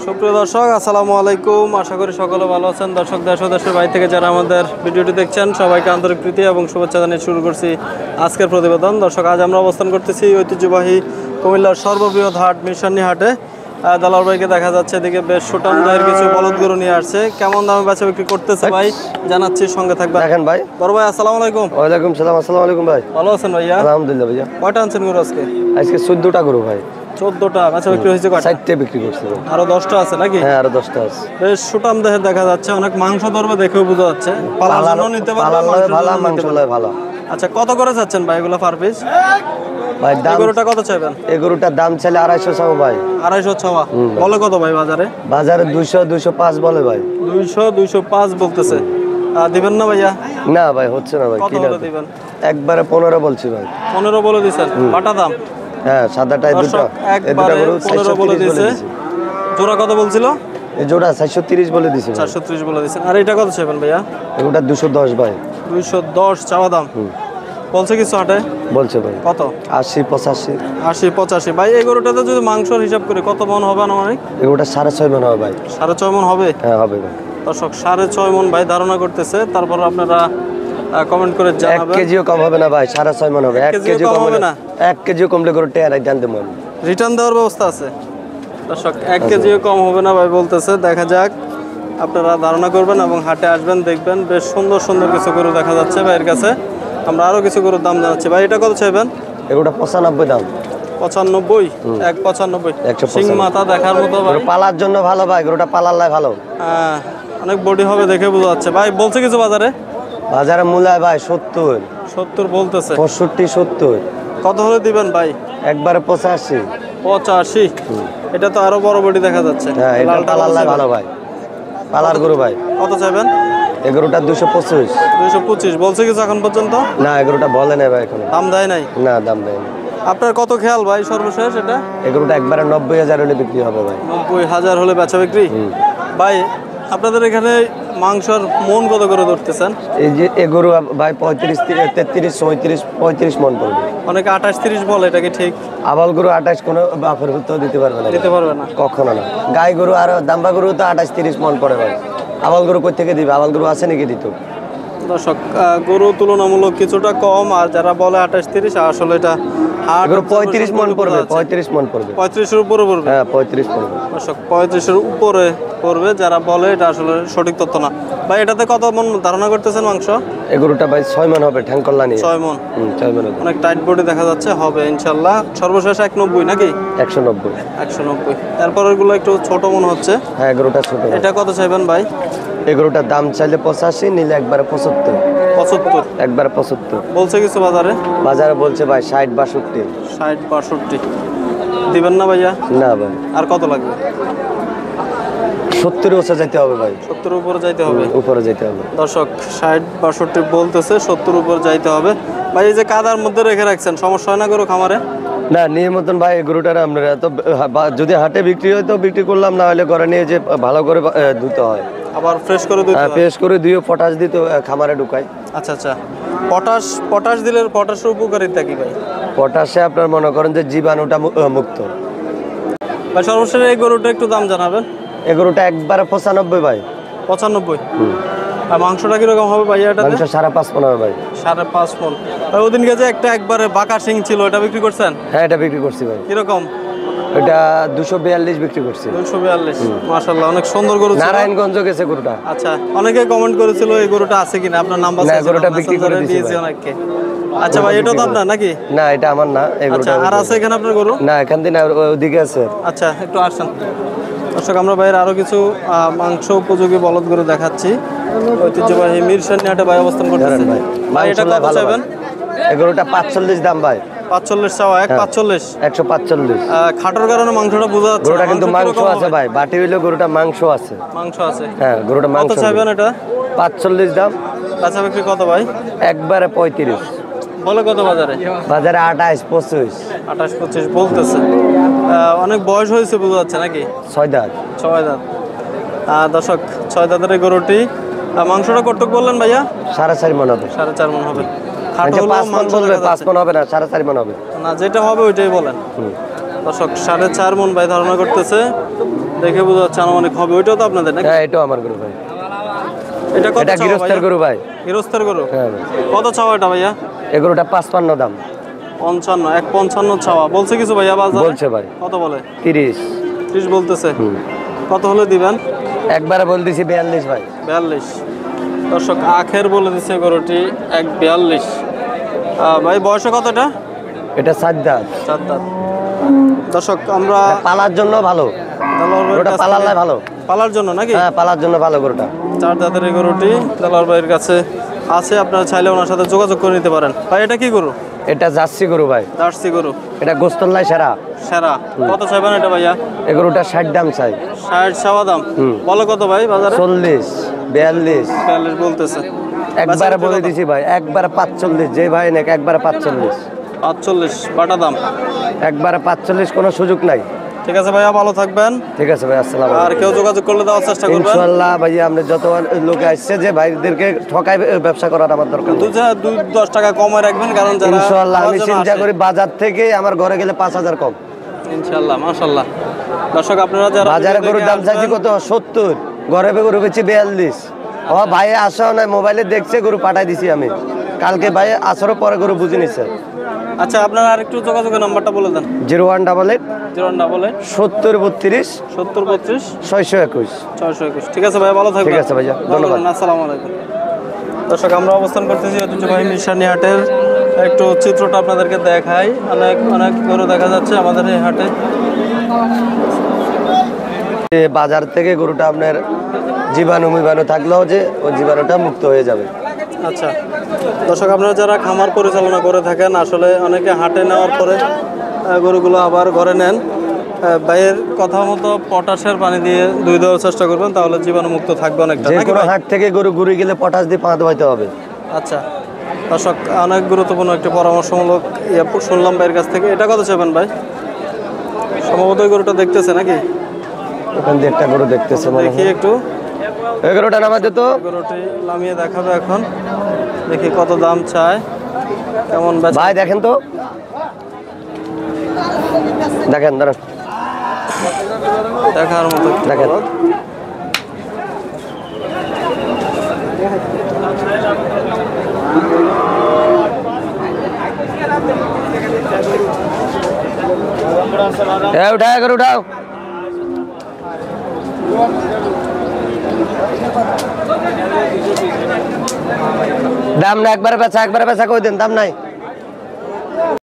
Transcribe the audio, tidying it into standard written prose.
সুপ্রিয় দর্শক, আসসালামু আলাইকুম। আশা করি সকলে ভালো আছেন। দর্শক, দেশ ও দেশের বাইরে থেকে যারা আমাদের ভিডিওটি দেখছেন সবাইকে আন্তরিক প্রীতি এবং শুভেচ্ছা জানিয়ে শুরু করছি আজকের প্রতিবেদন। দর্শক, আজ আমরা অবস্থান করতেছি ঐতিহ্যবাহী কুমিল্লার সর্ববৃহৎ হাট মিরসরানী হাটে। দালাল ভাইকে দেখা যাচ্ছে এদিকে বেশ সুটাম দায়ের কিছু বলদ গরু নিয়ে আসছে। কেমন দামে বেচা বিক্রি করতেছে ভাই জানাচ্ছি, সঙ্গে থাকবেন। দেখেন ভাই। বড় ভাই, আসসালামু আলাইকুম। ওয়ালাইকুম সালাম। আসসালামু আলাইকুম ভাই। ভালো আছেন ভাইয়া? আলহামদুলিল্লাহ ভাইয়া। কয়টা আনছেন গরু আজকে? আজকে 14টা গরু ভাই। 14টা বেচা বিক্রি হয়েছে কয়টা? 4টে বিক্রি করছে ভাই। আরো 10টা আছে নাকি? হ্যাঁ, আরো 10টা আছে। বেশ সুটাম দেহে দেখা যাচ্ছে, অনেক মাংস ধরবে দেখেও বোঝা যাচ্ছে। পালার জন্য নিতে পারবে, ভালো মাংস লয় ভালো। আচ্ছা, কত করে যাচ্ছেন ভাই এগুলো পার পিস? ভাই দাম, গরুটা কত চাইবেন? এই গরুটার দাম চাইলে 250 চাও ভাই। 250 চাওয়া। বলে কত ভাই বাজারে? বাজারে 200 205 বলে ভাই। 200 205 বলতেছে। দিবেন না ভাইয়া? না ভাই, হচ্ছে না ভাই। কত কি না করে দিবেন? একবারে 15 বলছি ভাই। 15 বলে দিছেন? বাটা দাম? হ্যাঁ, সাদাটাই দুটো। এই দুটো গরু 15 বলে দিছে। জোড়া কত বলছিল? এই জোড়া 430 বলে দিছে। 430 বলে দিছেন। আর এটা কত চাইবেন ভাইয়া? এগুলা 210 ভাই। 210 চাওয়া দাম। বলছে কিছু হাটে? বলছে ভাই কত? 80 85। 80 85। ভাই এই গরুটাতে যদি মাংসর হিসাব করি কত মন হবে আনুমানিক? এগুলা 6.5 মন হবে ভাই। 6.5 মন হবে? হ্যাঁ, হবে ভাই। দর্শক, 6.5 মন ভাই ধারণা করতেছে। তারপর আপনারা কমেন্ট করে 1 জানাবেন। কেজিও কম হবে না ভাই। 6.5 মন হবে। 1 কেজি কম হবে না। 1 কেজিও কমলে গরু টেয়ারাই জানতে মন। রিটার্ন দেওয়ার ব্যবস্থা আছে? দর্শক, 1 কেজিও কম হবে না ভাই বলতেছে। দেখা যাক, আপনারা ধারণা করবেন এবং হাটে আসবেন, দেখবেন বেশ সুন্দর সুন্দর কিছু গরু দেখা যাচ্ছে ভাইয়ের কাছে। আমরা আরো কিছু গরুর দাম জানাচ্ছি। ভাই এটা কত চাইবেন? এগুলা 95 দাম। 95? 195। 195 সিং মাথা দেখার মতো ভাই। গরু পালার জন্য ভালো ভাই। গরুটা পালার লাই ভালো। হ্যাঁ, অনেক বডি হবে দেখে বোঝা যাচ্ছে। ভাই বলছে কিছু বাজারে? বাজারে মূলায় ভাই 70 70 বলতেছে। 65 70। কত হলে দিবেন ভাই? একবারে 85। 85? এটা তো আরো বড় বডি দেখা যাচ্ছে। হ্যাঁ, এটা লালটা পালার লাই কত ভালো ভাই। পালার গরু ভাই। কত চাইবেন? এই গরুটা 225। 225 বলছে কিছু এখন পর্যন্ত? না, এই গরুটা বলে নাই ভাই এখন। দাম দেয় নাই? না, দাম দেয় না। আপনার কত খেয়াল ভাই সর্বশেষ এটা? এই গরুটা একবারে 90,000 হলে বিক্রি হবে ভাই। 90,000 হলে বেচা বিক্রি? ভাই আপনাদের এখানে মাংসর মন কত করে ধরতেছেন? এই যে এই গরু ভাই 35 33 34 35 মন পড়বে। অনেকে 28 30 বলে, এটা কি ঠিক? আবাল গরু 28 কোনো বাপের ভিতর দিতে পারবে না। দিতে পারবে না কখনো না। গাই গরু আর দাম্বা গরু তো 28 30 মন পড়ে ভাই। আবাল গরু কই থেকে দিবে? আবাল গরু আছে নাকি দিত? দর্শক, গরু তুলনামূলক কিছুটা কম। আর যারা বলে 28 30, আসলে এটা গরু 35 মন পড়বে। 35 মন পড়বে। 35 এর উপরে পড়বে? হ্যাঁ, 35 পড়বে। দর্শক, 35 এর উপরে পড়বে। যারা বলে এটা আসলে সঠিক তথ্য না। ভাই এটাতে কত মন ধারণা করতেছেন মাংস? এই গরুটা ভাই 6 মন হবে ঠ্যাং কল্লা নিয়ে। 6 মন? 6 মন হবে। অনেক টাইট বডি দেখা যাচ্ছে, হবে ইনশাআল্লাহ। সর্বশেষ 190 নাকি? 190। 190। এরপর এগুলো একটু ছোট মনে হচ্ছে। হ্যাঁ, গরুটা ছোট। এটা কত চাইবেন ভাই? এই গরুটার দাম চাইলে 85, নিলে একবারে 75। 75? একবারে 75 বলছে কিছু বাজারে? বাজারে বলছে ভাই 60 62। 60 62 দিবেন না ভাইয়া? না ভাই। আর কত লাগবে? 70 ওসে যেতে হবে ভাই। 70 উপরে যাইতে হবে? উপরে যেতে হবে। দর্শক, 60 62 বলতেছে, 70 উপরে যাইতে হবে। ভাই এই যে কাদার মধ্যে রেখে রাখছেন, সমস্যা হয় না গরু খামারে? না, নিয়ে মতন ভাই গরুটার আমরা তো যদি হাটে বিক্রি হয় তো বিক্রি করলাম, না হলে ঘরে নিয়ে যে ভালো করে ধুতে হয়। আবার ফ্রেশ করে দিতে হ্যাঁ, হয়? ফ্রেশ করে দিয়ে পটাশ দিতে খামারে ঢুকাই। আচ্ছা আচ্ছা। পটাশ দিলে পটাশের উপকারিতা কি ভাই? পটাশে আপনার মনে করেন যে জীবাণুটা মুক্ত। ভাই সর্বশেষ এই গরুটা একটু দাম জানাবেন। এই গরুটা একবারে 95 ভাই। 95? আর মাংসটা কিরকম হবে ভাই এটাতে? মাংস 5.5 মন হবে ভাই। 5.5 মন। ভাই ওদিনকে যে একটা একবারে বাঁকা শিং ছিল, এটা বিক্রি করছেন? হ্যাঁ, এটা বিক্রি করছি ভাই। কিরকম? এটা 242 বিক্রি করছি। 242? মাশাআল্লাহ, অনেক সুন্দর গরু ছিল। নারায়ণগঞ্জ গেছে গরুটা। আচ্ছা, অনেকে কমেন্ট করেছিল এই গরুটা আছে কিনা, আপনার নাম্বার না, গরুটা বিক্রি করে দিয়েছি অনেককে। আচ্ছা ভাই, এটা তো আপনার নাকি? না, এটা আমার না। এই আচ্ছা, গরুটা আর আছে এখানে আপনার গরু? না, এখান থেকে ওদিকে আছে। আচ্ছা, একটু আসেন। দর্শক, আমরা ভাইয়ের আরো কিছু মাংস উপযোগী বলদ গরু দেখাচ্ছি। ঐতিহ্যবাহী মিরসরানী হাটে ভাই অবস্থান করতেছেন। ভাই এটা কত চাইবেন? এই গরুটা 45 দাম ভাই। 45 চাওয়া? 145? 145। খাটোর কারণে মাংসটা বোঝা যাচ্ছে। গরুটা কিন্তু মাংস আছে ভাই। বাটি হইলে গরুটা মাংস আছে। মাংস আছে? হ্যাঁ, গরুটা মাংস। কত চাইবেন এটা? 45 দাম। বেচা বিক্রি কত ভাই? একবারে 35। বলে কত বাজারে? বাজারে 28 25। 28 25 বলতেছে। অনেক বয়স হয়েছে বোঝা যাচ্ছে নাকি? 6 দাঁত। 6 দাঁত। দর্শক, 6 দাঁতের এই গরুটি। মাংসটা কতটুকু বললেন ভাইয়া? 4.5 মন হবে। 4.5 মন হবে। খাটো আচ্ছা, হলো 5 মন বলবে। 5 মন হবে না, 4.5 মন হবে। না, যেটা হবে ওইটাই বলেন। দর্শক, 4.5 মন ভাই ধারণা করতেছে। দেখে বোঝা যাচ্ছে আনুমানিক হবে। ওইটাও তো আপনাদের নাকি? হ্যাঁ এটাও আমার গরু ভাই। এটা কত এটা চাওয়া গৃহস্থের ভাইয়া? গরু ভাই। গৃহস্থের গরু। হ্যাঁ ভাই। কত চাওয়া এটা ভাইয়া? এই গরুটা 55 দাম 55, 155 চাওয়া বলছে কিছু ভাইয়া বাজারে? বলছে ভাই। কত বলে? 30। 30 বলতেছে। কত হলে দিবেন? একবারে বল দিছি 42 ভাই। 42। দর্শক আখের বলে দিচ্ছে গরুটি 142। ভাই বয়স কতটা? এটা 7 দাঁত। 4 দাঁত। দর্শক আমরা পালার জন্য ভালো দালাল ভাইয়ের গরুটা, কাছ পালালে থেকে- ভালো। পালার জন্য নাকি? হ্যাঁ পালার জন্য ভালো গরুটা। 4 দাঁতের এই গরুটি দালাল ভাইয়ের কাছে আছে, আপনারা চাইলে ওনার সাথে যোগাযোগ করে নিতে পারেন। ভাই এটা কি গরু? এটা জার্সি গরু ভাই। জার্সি গরু। এটা গোস্তল্লাই সেরা। সেরা। কত চাইবেন এটা ভাইয়া? এই গরুটা 60 দাম চাই। 60 চাওয়া দাম। বলো কত ভাই বাজারে? 40 42 42 বলতেছে। একবারে বলে দিছি ভাই, একবারে 45। যে ভাই নাকি একবারে 45। 45 বাটা দাম। একবারে 45, কোনো সুযোগ নাই। ঠিক আছে ভাইয়া, ভালো থাকবেন। ঠিক আছে ভাই, আসসালামু আর আলাইকুম। কেউ যোগাযোগ করলে দেওয়ার চেষ্টা করবেন। ইনশাআল্লাহ ভাইয়া, আমরা যত লোকে আসছে যে ভাইদেরকে ঠকাই ব্যবসা করার আমার দরকার নেই। 2-10 টাকা কমে রাখবেন, কারণ যারা ইনশাআল্লাহ আমি আমার জন্য চিন্তা আসে। করি বাজার থেকে আমার ঘরে গেলে 5000 কম। ইনশাআল্লাহ, মাশাআল্লাহ। দর্শক আপনারা যারা বাজারে ভিডিও গরুর দেখে দাম চাইছি আসবেন, কত? 70। ঘরে গরু বেচি 42। ও ভাই আসাও নাই, মোবাইলে দেখছে গরু পাঠাই দিছি আমি। কালকে ভাই আসারও পরে গরু বুঝে নিছে। আচ্ছা আপনারা আরেকটু যোগাযোগের নাম্বারটা বলে দেন। 0188 0188 70 32 70 32 621। 621। ঠিক আছে ভাই, ভালো থাকবেন। ঠিক আছে ভাইয়া, ধন্যবাদ। আসসালামু আলাইকুম। দর্শক আমরা অবস্থান করতেছি ঐতিহ্যবাহী মিশানি হাটের একটু চিত্রটা আপনাদেরকে দেখাই। অনেক অনেক গরু দেখা যাচ্ছে আমাদের এই হাটে। যে বাজার থেকে গরুটা আপনার জীবাণু থাকলেও যে ওই জীবাণুটা মুক্ত হয়ে যাবে। আচ্ছা দর্শক, আপনারা যারা খামার পরিচালনা করে থাকেন, আসলে অনেকে হাটে নেওয়ার পরে গরুগুলো আবার ঘরে নেন। ভাইয়ের কথা মতো পটাশের পানি দিয়ে ধুয়ে দেওয়ার চেষ্টা করবেন, তাহলে জীবাণুমুক্ত থাকবে অনেকটা, যে নাকি কোনো ভাই? হাট থেকে গরু ঘুরে গেলে পটাশ দিয়ে পা ধোয়াইতে হবে। আচ্ছা দর্শক, অনেক গুরুত্বপূর্ণ একটি পরামর্শমূলক শুনলাম ভাইয়ের কাছ থেকে। এটা কত চাইবেন ভাই? সম্ভবত ওই গরুটা দেখতেছে নাকি? ওখান দিয়ে একটা গরু দেখতেছে মনে দেখি হয়। একটু। এই গরুটা নামাতে তো গরুটি নামিয়ে দেখাবে এখন। দেখি কত দাম চায়, কেমন বেচা। ভাই দেখেন তো, দেখেন দাঁড়ান, দেখার মতো একটি দেখেন। বলদ। উঠাও গরু উঠাও। দাম না একবারে বেচা কই দেন, দাম নাই।